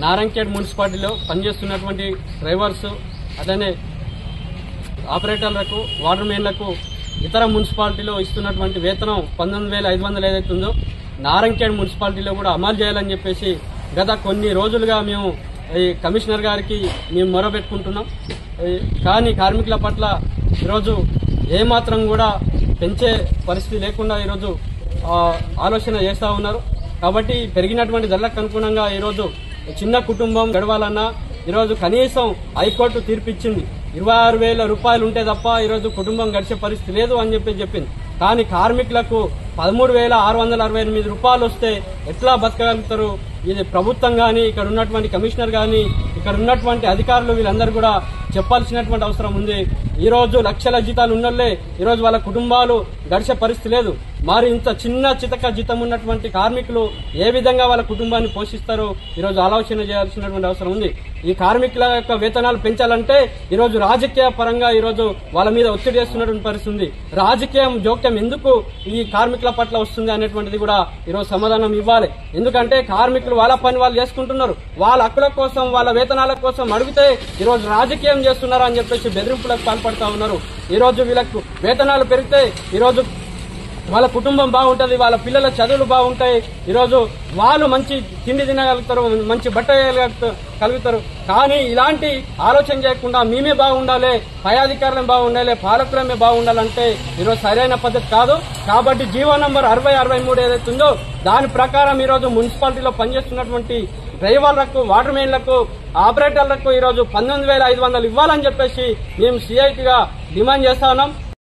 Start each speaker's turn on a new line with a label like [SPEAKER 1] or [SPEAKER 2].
[SPEAKER 1] నారాయణఖేడ్ మున్సిపాలిటీలో పనిచేస్తున్నటువంటి డ్రైవర్స్ అట్లనే ఆపరేటర్లకు వాటర్ మెయిన్లకు ఇతర మున్సిపాలిటీలో ఇస్తున్నటువంటి వేతనం 19,500 ఏదైతే ఉందో నారాయణఖేడ్ మున్సిపాలిటీలో కూడా అమలు చేయాలని చెప్పేసి గత కొన్ని రోజులుగా మేము ఈ కమిషనర్ గారికి మేము మొరబెట్టుకుంటున్నాం. కానీ కార్మికుల పట్ల ఈరోజు ఏమాత్రం కూడా పెంచే పరిస్థితి లేకుండా ఈరోజు ఆలోచన చేస్తూ ఉన్నారు. కాబట్టి పెరిగినటువంటి ధరలకు అనుగుణంగా ఈరోజు చిన్న కుటుంబం గడవాలన్నా ఈరోజు కనీసం హైకోర్టు తీర్పిచ్చింది 26,000 రూపాయలు ఉంటే తప్ప ఈరోజు కుటుంబం గడిచే పరిస్థితి లేదు అని చెప్పింది. కానీ కార్మికులకు 13,668 రూపాయలు వస్తే ఎట్లా బతకగలుగుతారు? ఇది ప్రభుత్వం కానీ ఇక్కడ ఉన్నటువంటి కమిషనర్ కానీ ఇక్కడ ఉన్నటువంటి అధికారులు వీళ్ళందరూ కూడా చెప్పాల్సినటువంటి అవసరం ఉంది. ఈరోజు లక్షల జీతాలు ఉన్నోళ్లే ఈరోజు వాళ్ళ కుటుంబాలు గడిచే పరిస్థితి లేదు. మరి ఇంత చిన్న చితక జీతం ఉన్నటువంటి కార్మికులు ఏ విధంగా వాళ్ళ కుటుంబాన్ని పోషిస్తారో ఈరోజు ఆలోచన చేయాల్సినటువంటి అవసరం ఉంది. ఈ కార్మికుల యొక్క వేతనాలు పెంచాలంటే ఈరోజు రాజకీయ పరంగా ఈరోజు వాళ్ళ మీద ఒత్తిడి చేస్తున్నటువంటి పరిస్థితి ఉంది. రాజకీయం జోక్యం ఎందుకు ఈ కార్మికుల పట్ల వస్తుంది అనేటువంటిది కూడా ఈరోజు సమాధానం ఇవ్వాలి. ఎందుకంటే కార్మికులు వాళ్ళ పని వాళ్ళు చేసుకుంటున్నారు. వాళ్ళ హక్కుల కోసం వాళ్ళ వేతనాల కోసం అడిగితే ఈరోజు రాజకీయం చేస్తున్నారు అని చెప్పేసి బెదిరింపులకు పాల్పడతా ఉన్నారు. ఈరోజు వీళ్ళకు వేతనాలు పెరిగితే ఈరోజు వాళ్ళ కుటుంబం బాగుంటది, వాళ్ళ పిల్లల చదువులు బాగుంటాయి, ఈరోజు వాళ్ళు మంచి తిండి తినగలుగుతారు, మంచి బట్ట కలుగుతారు. కానీ ఇలాంటి ఆలోచన చేయకుండా మేమే బాగుండాలి, పై అధికారులే బాగుండాలి, పాలకులమే బాగుండాలంటే ఈరోజు సరైన పద్ధతి కాదు. కాబట్టి జీవో నంబర్ 6063 ఏదైతే ఉందో దాని ప్రకారం ఈరోజు మున్సిపాలిటీలో పనిచేస్తున్నటువంటి డ్రైవర్లకు, వాటర్ మెయిన్లకు, ఆపరేటర్లకు ఈరోజు 19,500 ఇవ్వాలని చెప్పేసి మేము సిఐటిగా డిమాండ్ చేస్తా ఉన్నాం.